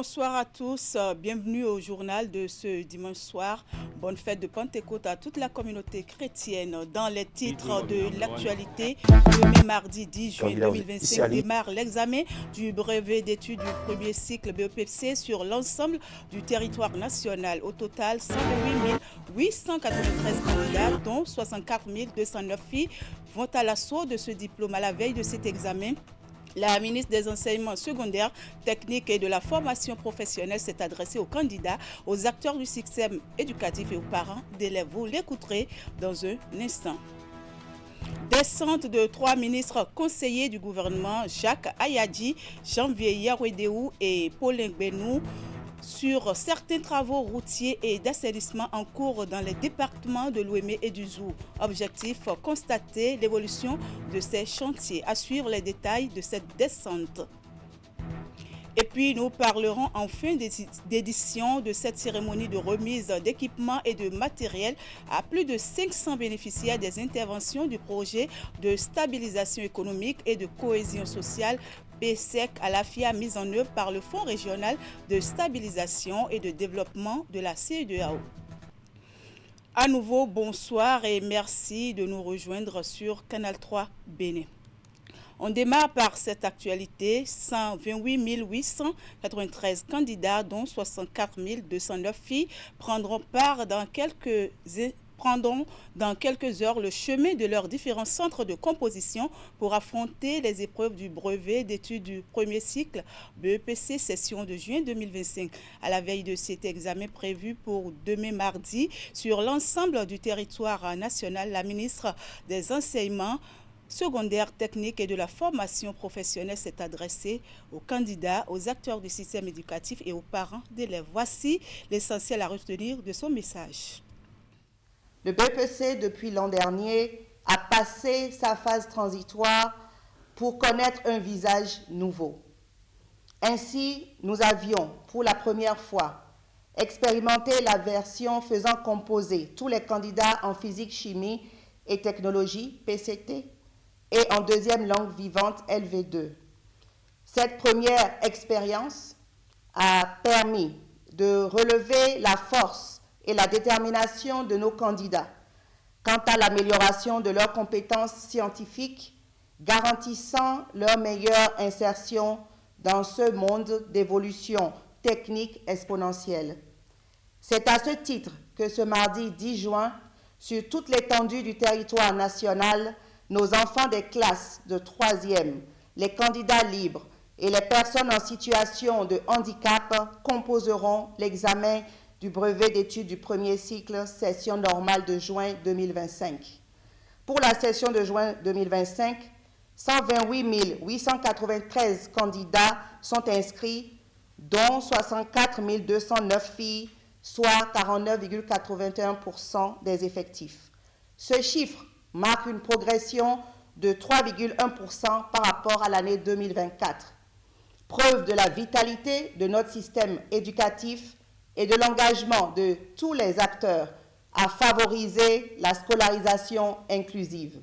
Bonsoir à tous, bienvenue au journal de ce dimanche soir. Bonne fête de Pentecôte à toute la communauté chrétienne. Dans les titres de l'actualité, demain mardi 10 juin 2025 démarre l'examen du brevet d'études du premier cycle BEPC sur l'ensemble du territoire national. Au total, 128 893 candidats, dont 64 209 filles, vont à l'assaut de ce diplôme. À la veille de cet examen, la ministre des Enseignements secondaires, techniques et de la formation professionnelle s'est adressée aux candidats, aux acteurs du système éducatif et aux parents d'élèves. Vous l'écouterez dans un instant. Descente de 3 ministres conseillers du gouvernement, Jacques Ayadji, Janvier Yarouedéou et Paulin Benou, sur certains travaux routiers et d'assainissement en cours dans les départements de l'Ouémé et du Zou. Objectif, constater l'évolution de ces chantiers. À suivre les détails de cette descente. Et puis, nous parlerons en fin d'édition de cette cérémonie de remise d'équipements et de matériel à plus de 500 bénéficiaires des interventions du projet de stabilisation économique et de cohésion sociale PSEC à la FIA mise en œuvre par le Fonds régional de stabilisation et de développement de la CEDEAO. À nouveau, bonsoir et merci de nous rejoindre sur Canal 3 Bénin. On démarre par cette actualité. 128 893 candidats, dont 64 209 filles, prendront dans quelques heures le chemin de leurs différents centres de composition pour affronter les épreuves du brevet d'études du premier cycle BEPC session de juin 2025. À la veille de cet examen prévu pour demain mardi sur l'ensemble du territoire national, la ministre des Enseignements secondaire, technique et de la formation professionnelle s'est adressée aux candidats, aux acteurs du système éducatif et aux parents d'élèves. Voici l'essentiel à retenir de son message. Le BEPC, depuis l'an dernier, a passé sa phase transitoire pour connaître un visage nouveau. Ainsi, nous avions, pour la première fois, expérimenté la version faisant composer tous les candidats en physique, chimie et technologie, PCT, et en deuxième langue vivante, LV2. Cette première expérience a permis de relever la force et la détermination de nos candidats quant à l'amélioration de leurs compétences scientifiques, garantissant leur meilleure insertion dans ce monde d'évolution technique exponentielle. C'est à ce titre que ce mardi 10 juin, sur toute l'étendue du territoire national, nos enfants des classes de 3e, les candidats libres et les personnes en situation de handicap composeront l'examen du brevet d'études du premier cycle, session normale de juin 2025. Pour la session de juin 2025, 128 893 candidats sont inscrits, dont 64 209 filles, soit 49,81% des effectifs. Ce chiffre marque une progression de 3,1% par rapport à l'année 2024. Preuve de la vitalité de notre système éducatif et de l'engagement de tous les acteurs à favoriser la scolarisation inclusive.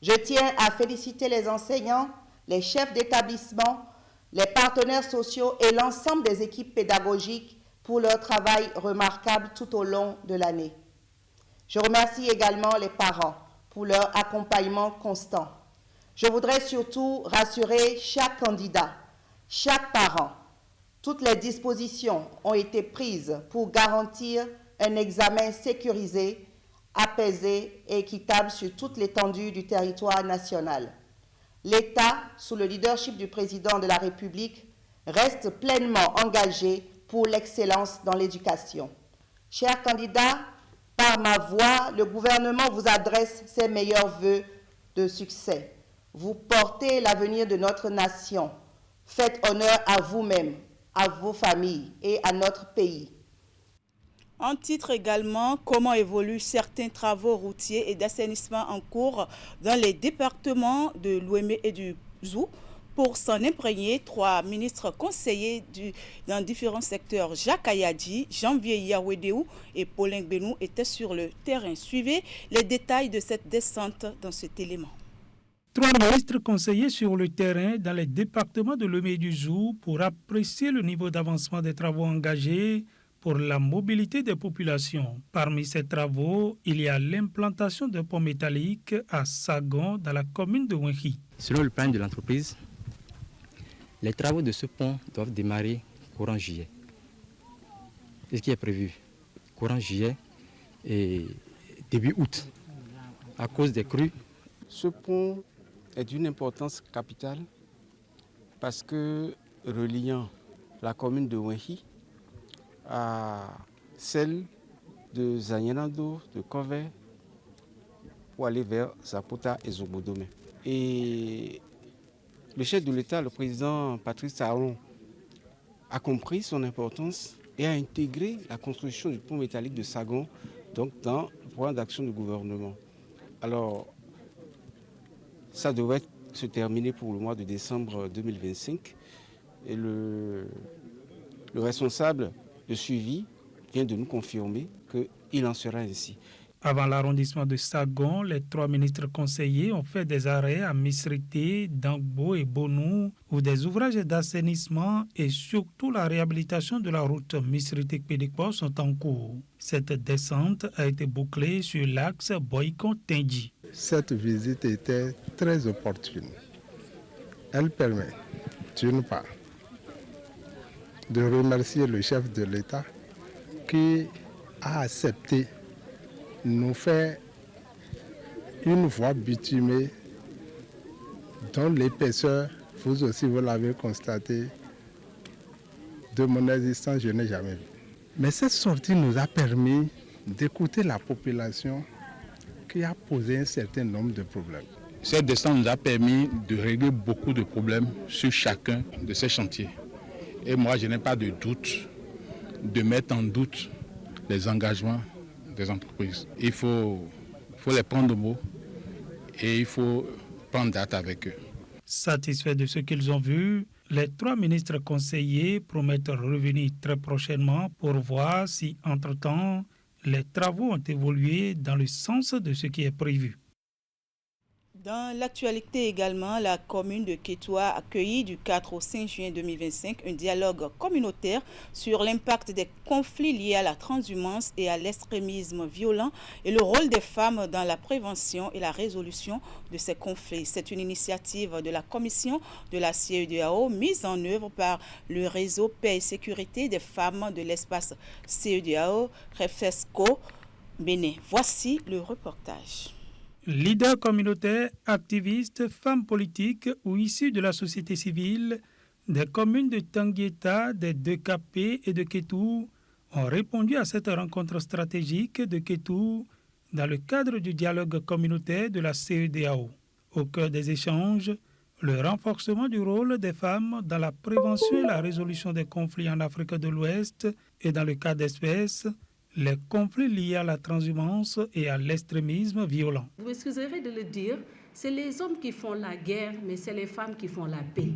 Je tiens à féliciter les enseignants, les chefs d'établissement, les partenaires sociaux et l'ensemble des équipes pédagogiques pour leur travail remarquable tout au long de l'année. Je remercie également les parents pour leur accompagnement constant. Je voudrais surtout rassurer chaque candidat, chaque parent. Toutes les dispositions ont été prises pour garantir un examen sécurisé, apaisé et équitable sur toute l'étendue du territoire national. L'État, sous le leadership du président de la République, reste pleinement engagé pour l'excellence dans l'éducation. Chers candidats, par ma voix, le gouvernement vous adresse ses meilleurs vœux de succès. Vous portez l'avenir de notre nation. Faites honneur à vous-même, à vos familles et à notre pays. En titre également, comment évoluent certains travaux routiers et d'assainissement en cours dans les départements de l'Ouémé et du Zou. Pour s'en imprégner, 3 ministres conseillers dans différents secteurs, Jacques Ayadji, Janvier Yarouedéou et Paulin Benou, étaient sur le terrain. Suivez les détails de cette descente dans cet élément. 3 ministres conseillers sur le terrain dans les départements de Lomé et du Zou pour apprécier le niveau d'avancement des travaux engagés pour la mobilité des populations. Parmi ces travaux, il y a l'implantation d'un pont métallique à Sagon dans la commune de Wenhi. Selon le plan de l'entreprise, les travaux de ce pont doivent démarrer courant juillet. C'est ce qui est prévu. Courant juillet et début août, à cause des crues. Ce pont est d'une importance capitale parce que reliant la commune de Wenhi à celle de Zanyanando, de Kové, pour aller vers Zapota et Zobodome. Et le chef de l'État, le président Patrice Talon, a compris son importance et a intégré la construction du pont métallique de Sagon donc dans le programme d'action du gouvernement. Alors, ça devrait se terminer pour le mois de décembre 2025 et le responsable de suivi vient de nous confirmer qu'il en sera ainsi. Avant l'arrondissement de Sagon, les 3 ministres conseillers ont fait des arrêts à Misrité, Dangbo et Bonou, où des ouvrages d'assainissement et surtout la réhabilitation de la route Misrité-Pédikpo sont en cours. Cette descente a été bouclée sur l'axe Boycon-Tindji. Cette visite était très opportune. Elle permet, d'une part, de remercier le chef de l'État qui a accepté de nous faire une voie bitumée dont l'épaisseur, vous aussi vous l'avez constaté, de mon existence je n'ai jamais vu. Mais cette sortie nous a permis d'écouter la population qui a posé un certain nombre de problèmes. Cette descente nous a permis de régler beaucoup de problèmes sur chacun de ces chantiers. Et moi, je n'ai pas de doute de mettre en doute les engagements des entreprises. Il faut les prendre au mot et il faut prendre date avec eux. Satisfaits de ce qu'ils ont vu, les 3 ministres conseillers promettent revenir très prochainement pour voir si, entre-temps, les travaux ont évolué dans le sens de ce qui est prévu. Dans l'actualité également, la commune de Kétoua a accueilli du 4 au 5 juin 2025 un dialogue communautaire sur l'impact des conflits liés à la transhumance et à l'extrémisme violent et le rôle des femmes dans la prévention et la résolution de ces conflits. C'est une initiative de la commission de la CEDEAO mise en œuvre par le réseau Paix et Sécurité des femmes de l'espace CEDEAO, Refesco, Bénin. Voici le reportage. Leaders communautaires, activistes, femmes politiques ou issus de la société civile, des communes de Tanguieta, des 2KP et de Kétou ont répondu à cette rencontre stratégique de Kétou dans le cadre du dialogue communautaire de la CEDEAO. Au cœur des échanges, le renforcement du rôle des femmes dans la prévention et la résolution des conflits en Afrique de l'Ouest et dans le cas d'espèce, les conflits liés à la transhumance et à l'extrémisme violent. Vous m'excuserez de le dire, c'est les hommes qui font la guerre, mais c'est les femmes qui font la paix.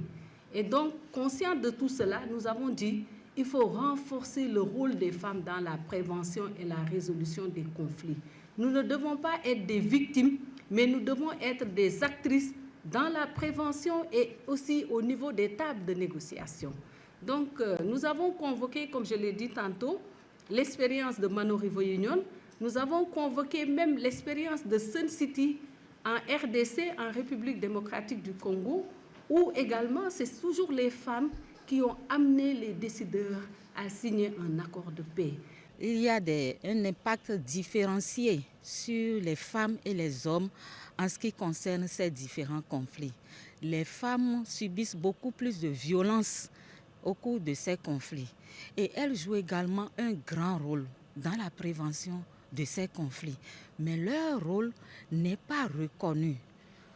Et donc, conscients de tout cela, nous avons dit qu'il faut renforcer le rôle des femmes dans la prévention et la résolution des conflits. Nous ne devons pas être des victimes, mais nous devons être des actrices dans la prévention et aussi au niveau des tables de négociation. Donc, nous avons convoqué, comme je l'ai dit tantôt, l'expérience de Mano Rivo Union. Nous avons convoqué même l'expérience de Sun City en RDC, en République démocratique du Congo, où également c'est toujours les femmes qui ont amené les décideurs à signer un accord de paix. Il y a un impact différencié sur les femmes et les hommes en ce qui concerne ces différents conflits. Les femmes subissent beaucoup plus de violence au cours de ces conflits. Et elles jouent également un grand rôle dans la prévention de ces conflits. Mais leur rôle n'est pas reconnu.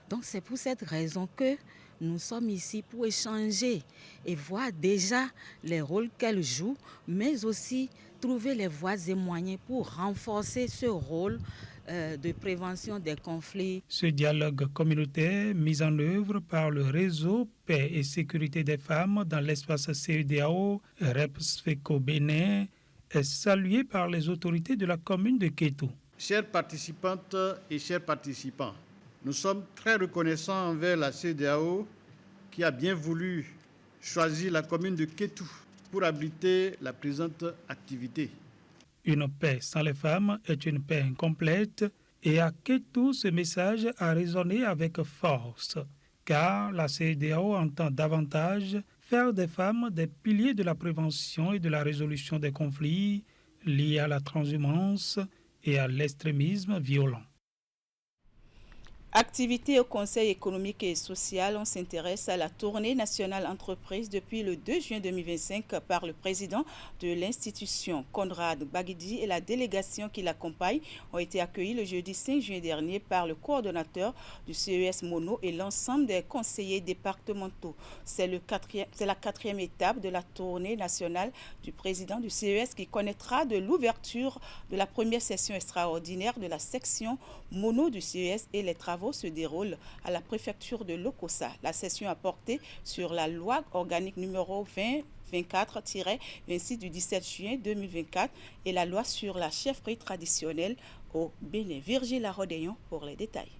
Donc c'est pour cette raison que nous sommes ici pour échanger et voir déjà les rôles qu'elles jouent, mais aussi trouver les voies et moyens pour renforcer ce rôle de prévention des conflits. Ce dialogue communautaire mis en œuvre par le réseau Paix et Sécurité des femmes dans l'espace CEDEAO, REPSFECO Bénin, est salué par les autorités de la commune de Kétou. Chères participantes et chers participants, Nous sommes très reconnaissants envers la CEDEAO qui a bien voulu choisir la commune de Kétou pour abriter la présente activité. Une paix sans les femmes est une paix incomplète et à Kétou, ce message a résonné avec force, car la CEDEAO entend davantage faire des femmes des piliers de la prévention et de la résolution des conflits liés à la transhumance et à l'extrémisme violent. Activité au Conseil économique et social, on s'intéresse à la tournée nationale entreprise depuis le 2 juin 2025 par le président de l'institution, Conrad Baguidi, et la délégation qui l'accompagne ont été accueillis le jeudi 5 juin dernier par le coordonnateur du CES Mono et l'ensemble des conseillers départementaux. C'est la quatrième étape de la tournée nationale du président du CES qui connaîtra de l'ouverture de la première session extraordinaire de la section Mono du CES et les travaux se déroule à la préfecture de Lokossa. La session a porté sur la loi organique numéro 2024-26 du 17 juin 2024 et la loi sur la chefferie traditionnelle au Bénin. Virgile Arodéon pour les détails.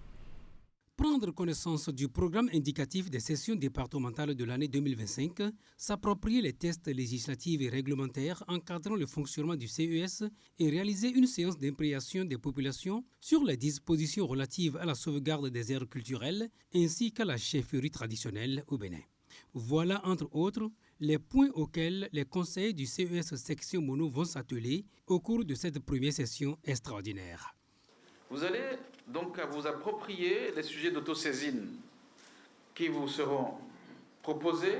Prendre connaissance du programme indicatif des sessions départementales de l'année 2025, s'approprier les tests législatifs et réglementaires encadrant le fonctionnement du CES et réaliser une séance d'imprégnation des populations sur les dispositions relatives à la sauvegarde des aires culturelles ainsi qu'à la chefferie traditionnelle au Bénin. Voilà, entre autres, les points auxquels les conseillers du CES section Mono vont s'atteler au cours de cette première session extraordinaire. Vous allez donc vous approprier les sujets d'autosaisine qui vous seront proposés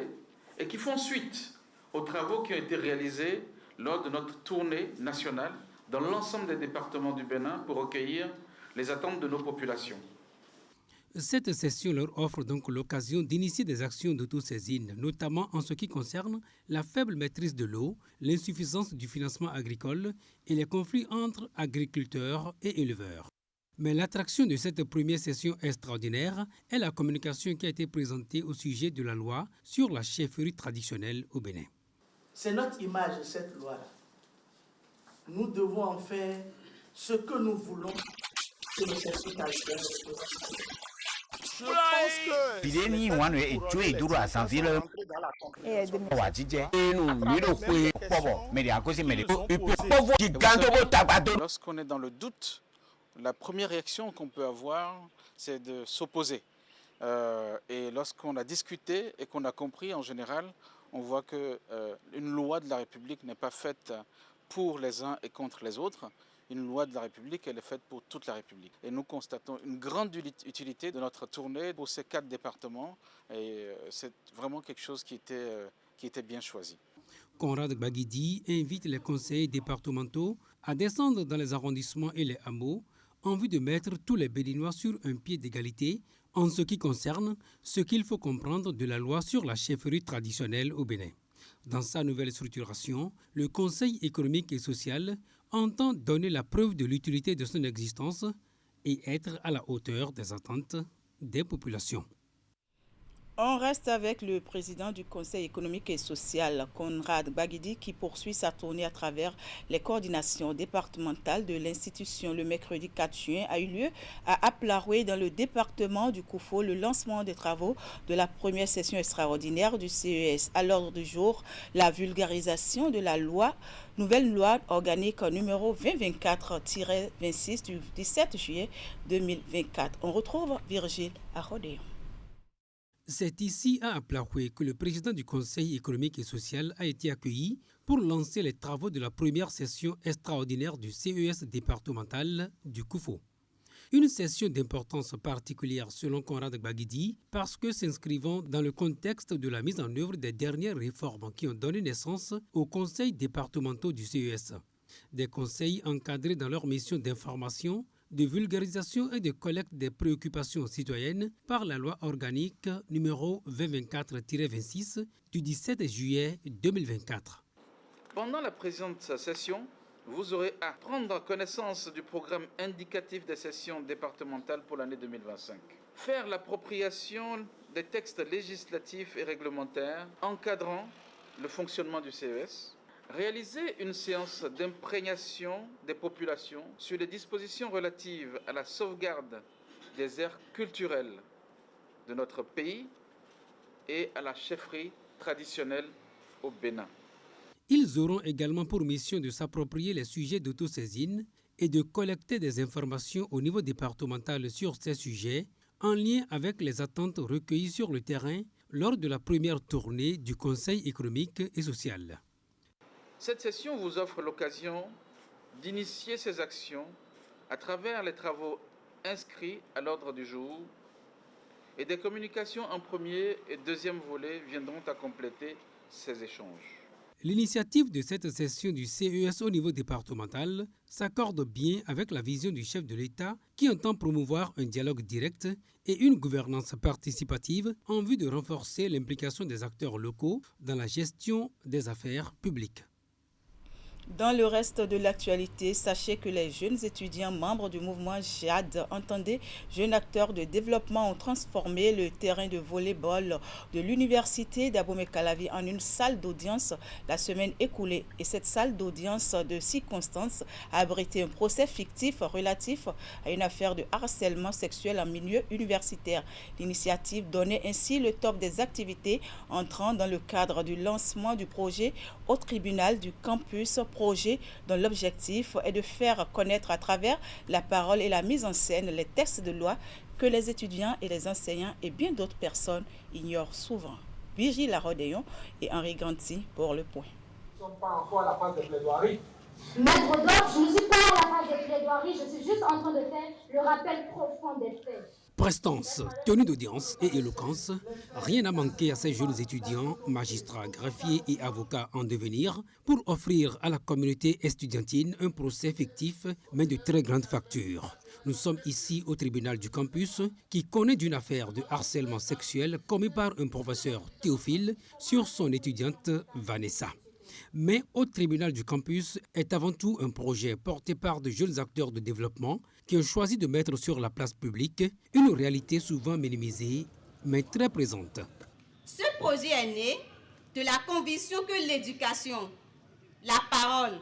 et qui font suite aux travaux qui ont été réalisés lors de notre tournée nationale dans l'ensemble des départements du Bénin pour recueillir les attentes de nos populations. Cette session leur offre donc l'occasion d'initier des actions d'autosaisine, notamment en ce qui concerne la faible maîtrise de l'eau, l'insuffisance du financement agricole et les conflits entre agriculteurs et éleveurs. Mais l'attraction de cette première session extraordinaire est la communication qui a été présentée au sujet de la loi sur la chefferie traditionnelle au Bénin. C'est notre image, cette loi-là. Nous devons en faire ce que nous voulons que le chefferie traditionnelle soit. Je pense que lorsqu'on est dans le doute, la première réaction qu'on peut avoir, c'est de s'opposer. Et lorsqu'on a discuté et qu'on a compris, en général, on voit qu'une loi de la République n'est pas faite pour les uns et contre les autres. Une loi de la République, elle est faite pour toute la République. Et nous constatons une grande utilité de notre tournée pour ces 4 départements. Et c'est vraiment quelque chose qui était bien choisi. Conrad Baguidi invite les conseillers départementaux à descendre dans les arrondissements et les hameaux en vue de mettre tous les Béninois sur un pied d'égalité en ce qui concerne ce qu'il faut comprendre de la loi sur la chefferie traditionnelle au Bénin. Dans sa nouvelle structuration, le Conseil économique et social entend donner la preuve de l'utilité de son existence et être à la hauteur des attentes des populations. On reste avec le président du Conseil économique et social, Conrad Baguidi, qui poursuit sa tournée à travers les coordinations départementales de l'institution. Le mercredi 4 juin a eu lieu à Aplaroué, dans le département du Koufo, le lancement des travaux de la première session extraordinaire du CES. À l'ordre du jour, la vulgarisation de la nouvelle loi organique numéro 2024-26 du 17 juillet 2024. On retrouve Virgile Arodéon. C'est ici à Aplaroué que le président du Conseil économique et social a été accueilli pour lancer les travaux de la première session extraordinaire du CES départemental du Koufo. Une session d'importance particulière selon Conrad Baguidi parce que s'inscrivant dans le contexte de la mise en œuvre des dernières réformes qui ont donné naissance aux conseils départementaux du CES. Des conseils encadrés dans leur mission d'information, de vulgarisation et de collecte des préoccupations citoyennes par la loi organique numéro 2024-26 du 17 juillet 2024. Pendant la présente session, vous aurez à prendre connaissance du programme indicatif des sessions départementales pour l'année 2025. Faire l'appropriation des textes législatifs et réglementaires encadrant le fonctionnement du CES. Réaliser une séance d'imprégnation des populations sur les dispositions relatives à la sauvegarde des aires culturelles de notre pays et à la chefferie traditionnelle au Bénin. Ils auront également pour mission de s'approprier les sujets d'autosaisine et de collecter des informations au niveau départemental sur ces sujets en lien avec les attentes recueillies sur le terrain lors de la première tournée du Conseil économique et social. Cette session vous offre l'occasion d'initier ces actions à travers les travaux inscrits à l'ordre du jour et des communications en premier et deuxième volet viendront à compléter ces échanges. L'initiative de cette session du CES au niveau départemental s'accorde bien avec la vision du chef de l'État qui entend promouvoir un dialogue direct et une gouvernance participative en vue de renforcer l'implication des acteurs locaux dans la gestion des affaires publiques. Dans le reste de l'actualité, sachez que les jeunes étudiants membres du mouvement JAD, entendez, jeunes acteurs de développement, ont transformé le terrain de volley-ball de l'université d'Abomey-Calavi en une salle d'audience la semaine écoulée. Et cette salle d'audience de circonstance a abrité un procès fictif relatif à une affaire de harcèlement sexuel en milieu universitaire. L'initiative donnait ainsi le top des activités entrant dans le cadre du lancement du projet au tribunal du campus, projet dont l'objectif est de faire connaître à travers la parole et la mise en scène les textes de loi que les étudiants et les enseignants et bien d'autres personnes ignorent souvent. Virgile Larodéon et Henri Ganti pour Le Point. Nous ne sommes pas encore à la phase de plaidoirie. Maître Doc, je ne suis pas à la phase de plaidoirie, je suis juste en train de faire le rappel profond des faits. Prestance, tenue d'audience et éloquence, rien n'a manqué à ces jeunes étudiants, magistrats, greffiers et avocats en devenir pour offrir à la communauté estudiantine un procès fictif mais de très grande facture. Nous sommes ici au tribunal du campus qui connaît d'une affaire de harcèlement sexuel commis par un professeur Théophile sur son étudiante Vanessa. Mais au tribunal du campus est avant tout un projet porté par de jeunes acteurs de développement qui ont choisi de mettre sur la place publique une réalité souvent minimisée, mais très présente. Ce projet est né de la conviction que l'éducation, la parole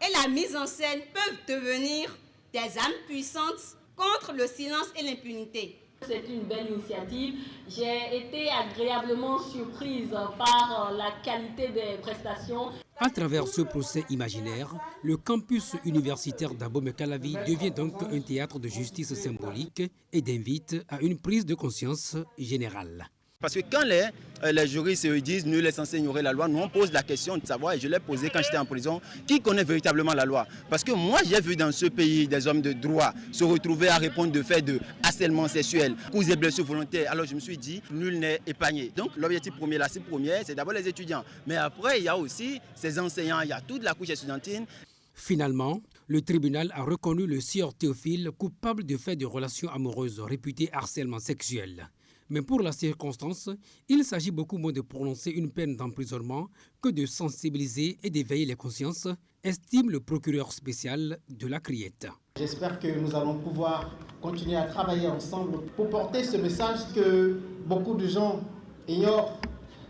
et la mise en scène peuvent devenir des armes puissantes contre le silence et l'impunité. C'est une belle initiative. J'ai été agréablement surprise par la qualité des prestations. À travers ce procès imaginaire, le campus universitaire d'Abomey-Calavi devient donc un théâtre de justice symbolique et d'invite à une prise de conscience générale. Parce que quand les juristes se disent nul est censé ignorer la loi, nous on pose la question de savoir, et je l'ai posé quand j'étais en prison, qui connaît véritablement la loi? Parce que moi j'ai vu dans ce pays des hommes de droit se retrouver à répondre de faits de harcèlement sexuel, coups et blessures volontaires. Alors je me suis dit, nul n'est épargné. Donc l'objectif premier, la cible première, c'est d'abord les étudiants. Mais après il y a aussi ces enseignants, il y a toute la couche estudiantine. Finalement, le tribunal a reconnu le sieur Théophile coupable de faits de relations amoureuses réputés harcèlement sexuel. Mais pour la circonstance, il s'agit beaucoup moins de prononcer une peine d'emprisonnement que de sensibiliser et d'éveiller les consciences, estime le procureur spécial de la Criette. J'espère que nous allons pouvoir continuer à travailler ensemble pour porter ce message que beaucoup de gens ignorent,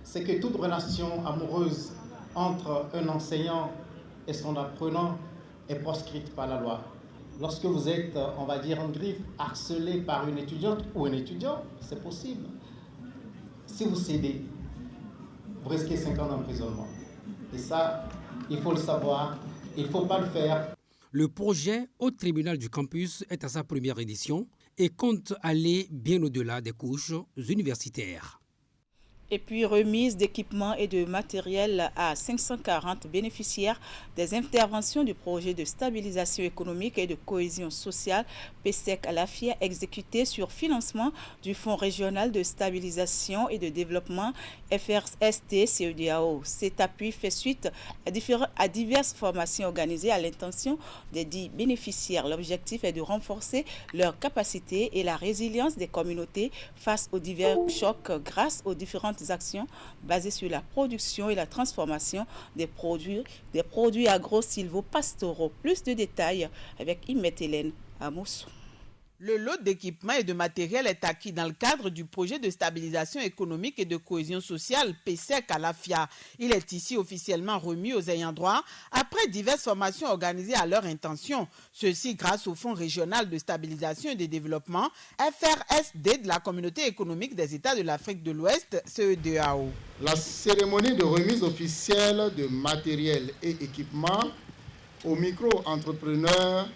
c'est que toute relation amoureuse entre un enseignant et son apprenant est proscrite par la loi. Lorsque vous êtes, on va dire en griffe, harcelé par une étudiante ou un étudiant, c'est possible. Si vous cédez, vous risquez 5 ans d'emprisonnement. Et ça, il faut le savoir, il ne faut pas le faire. Le projet au tribunal du campus est à sa première édition et compte aller bien au-delà des couches universitaires. Et puis remise d'équipements et de matériel à 540 bénéficiaires des interventions du projet de stabilisation économique et de cohésion sociale PSEC à la FIA exécuté sur financement du Fonds régional de stabilisation et de développement FRST-CEDEAO. Cet appui fait suite à diverses formations organisées à l'intention des dits bénéficiaires. L'objectif est de renforcer leur capacité et la résilience des communautés face aux divers chocs grâce aux différentes actions basées sur la production et la transformation des produits agro-silvo-pastoraux. Plus de détails avec Imet Hélène à Moussou. Le lot d'équipements et de matériel est acquis dans le cadre du projet de stabilisation économique et de cohésion sociale PSEC à l'AFIA. Il est ici officiellement remis aux ayants droit après diverses formations organisées à leur intention. Ceci grâce au Fonds régional de stabilisation et de développement FRSD de la Communauté économique des États de l'Afrique de l'Ouest, CEDEAO. La cérémonie de remise officielle de matériel et équipements aux micro-entrepreneurs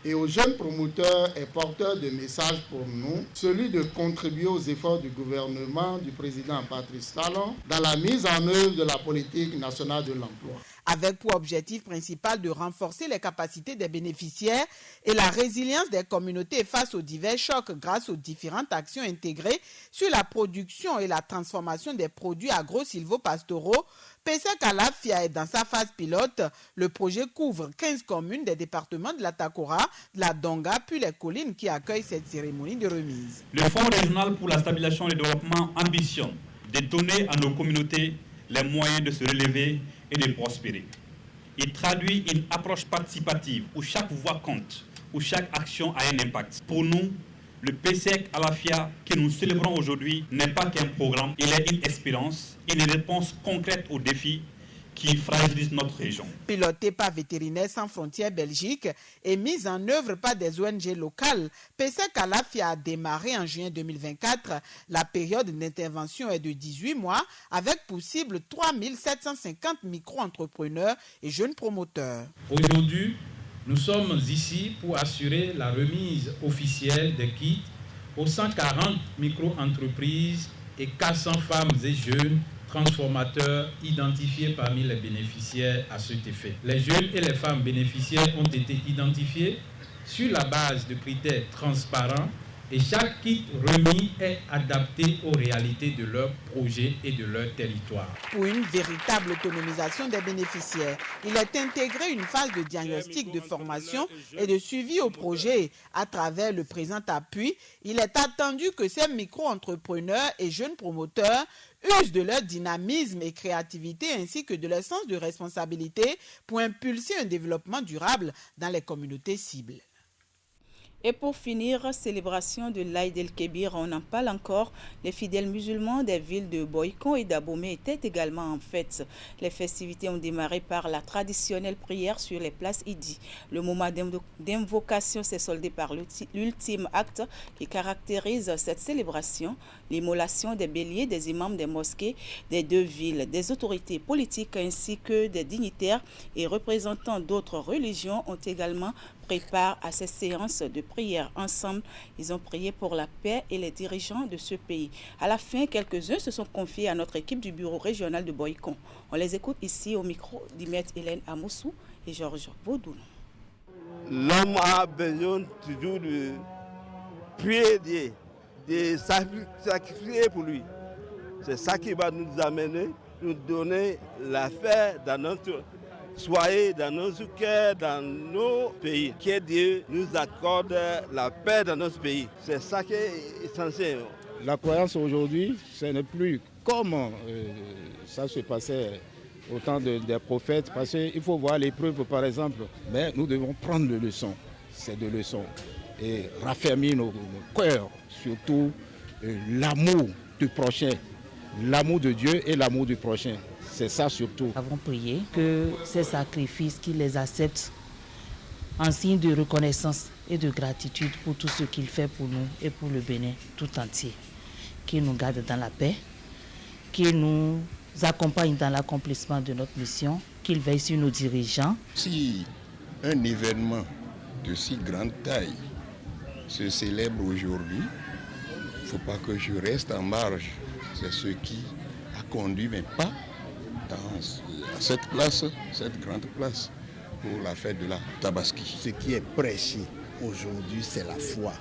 et aux jeunes promoteurs est porteur de messages pour nous, celui de contribuer aux efforts du gouvernement du président Patrice Talon dans la mise en œuvre de la politique nationale de l'emploi. Avec pour objectif principal de renforcer les capacités des bénéficiaires et la résilience des communautés face aux divers chocs grâce aux différentes actions intégrées sur la production et la transformation des produits agro-silvopastoraux, PSEC à l'AFIA est dans sa phase pilote. Le projet couvre 15 communes des départements de la Takora, de la Donga, puis les collines qui accueillent cette cérémonie de remise. Le Fonds régional pour la stabilisation et le développement ambitionne de donner à nos communautés les moyens de se relever et de prospérer. Il traduit une approche participative où chaque voix compte, où chaque action a un impact. Pour nous, le PSEC à l'AFIA que nous célébrons aujourd'hui n'est pas qu'un programme, il est une espérance, une réponse concrète aux défis qui fragilisent notre région. Piloté par Vétérinaires sans frontières Belgique et mise en œuvre par des ONG locales, PSEC à l'AFIA a démarré en juin 2024. La période d'intervention est de 18 mois avec pour cible 3750 micro-entrepreneurs et jeunes promoteurs. Aujourd'hui, nous sommes ici pour assurer la remise officielle des kits aux 140 micro-entreprises et 400 femmes et jeunes transformateurs identifiés parmi les bénéficiaires à cet effet. Les jeunes et les femmes bénéficiaires ont été identifiés sur la base de critères transparents et chaque kit remis est adapté aux réalités de leur projet et de leur territoire. Pour une véritable autonomisation des bénéficiaires, il est intégré une phase de diagnostic, de formation et de suivi au projet. À travers le présent appui, il est attendu que ces micro-entrepreneurs et jeunes promoteurs usent de leur dynamisme et créativité ainsi que de leur sens de responsabilité pour impulser un développement durable dans les communautés cibles. Et pour finir, célébration de l'Aïd el-Kébir, on en parle encore. Les fidèles musulmans des villes de Boïkon et d'Abomey étaient également en fête. Les festivités ont démarré par la traditionnelle prière sur les places Idi. Le moment d'invocation s'est soldé par l'ultime acte qui caractérise cette célébration, l'immolation des béliers des imams des mosquées des deux villes. Des autorités politiques ainsi que des dignitaires et représentants d'autres religions ont également préparent à ces séances de prière. Ensemble, ils ont prié pour la paix et les dirigeants de ce pays. À la fin, quelques-uns se sont confiés à notre équipe du bureau régional de Boïkon. On les écoute ici au micro d'Imet Hélène Amoussou et Georges Baudoun. L'homme a besoin toujours de prier Dieu, de sacrifier pour lui. C'est ça qui va nous amener, nous donner la paix dans notre soyez dans nos cœurs, dans nos pays. Que Dieu nous accorde la paix dans notre pays. C'est ça qui est essentiel. La croyance aujourd'hui, ce n'est plus comme ça se passait au temps des prophètes. Parce qu'il faut voir les preuves, par exemple. Mais nous devons prendre les leçons. C'est des leçons. Et raffermir nos cœurs. Surtout l'amour du prochain. L'amour de Dieu et l'amour du prochain. C'est ça surtout. Nous avons prié que ces sacrifices, qu'ils les acceptent en signe de reconnaissance et de gratitude pour tout ce qu'il fait pour nous et pour le Bénin tout entier. Qu'il nous garde dans la paix, qu'il nous accompagne dans l'accomplissement de notre mission, qu'il veille sur nos dirigeants. Si un événement de si grande taille se célèbre aujourd'hui, il ne faut pas que je reste en marge. C'est ce qui a conduit, mais pas dans cette place, cette grande place pour la fête de la Tabaski. Ce qui est prêché aujourd'hui, c'est la foi.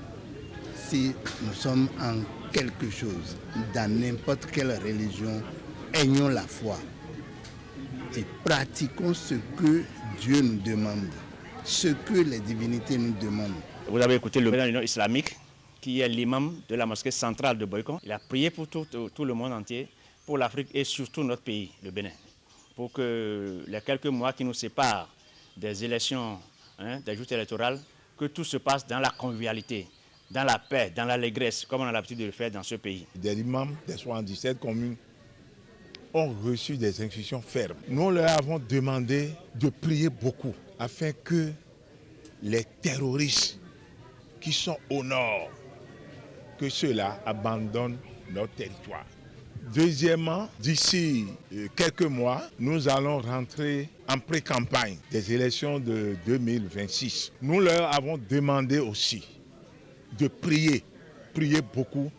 Si nous sommes en quelque chose, dans n'importe quelle religion, ayons la foi et pratiquons ce que Dieu nous demande, ce que les divinités nous demandent. Vous avez écouté le président de l'Union islamique, qui est l'imam de la mosquée centrale de Boïkon. Il a prié pour tout le monde entier, pour l'Afrique et surtout notre pays, le Bénin, pour que les quelques mois qui nous séparent des élections, des joutes électorales, que tout se passe dans la convivialité, dans la paix, dans l'allégresse, comme on a l'habitude de le faire dans ce pays. Des imams des 77 communes ont reçu des instructions fermes. Nous leur avons demandé de prier beaucoup afin que les terroristes qui sont au nord, que ceux-là abandonnent notre territoire. Deuxièmement, d'ici quelques mois, nous allons rentrer en pré-campagne des élections de 2026. Nous leur avons demandé aussi de prier beaucoup,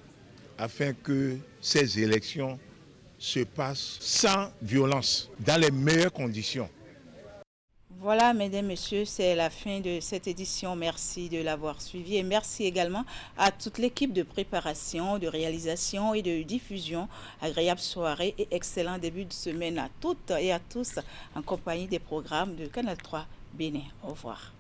afin que ces élections se passent sans violence, dans les meilleures conditions. Voilà, mesdames, messieurs, c'est la fin de cette édition. Merci de l'avoir suivi et merci également à toute l'équipe de préparation, de réalisation et de diffusion. Agréable soirée et excellent début de semaine à toutes et à tous en compagnie des programmes de Canal 3 Bénin. Au revoir.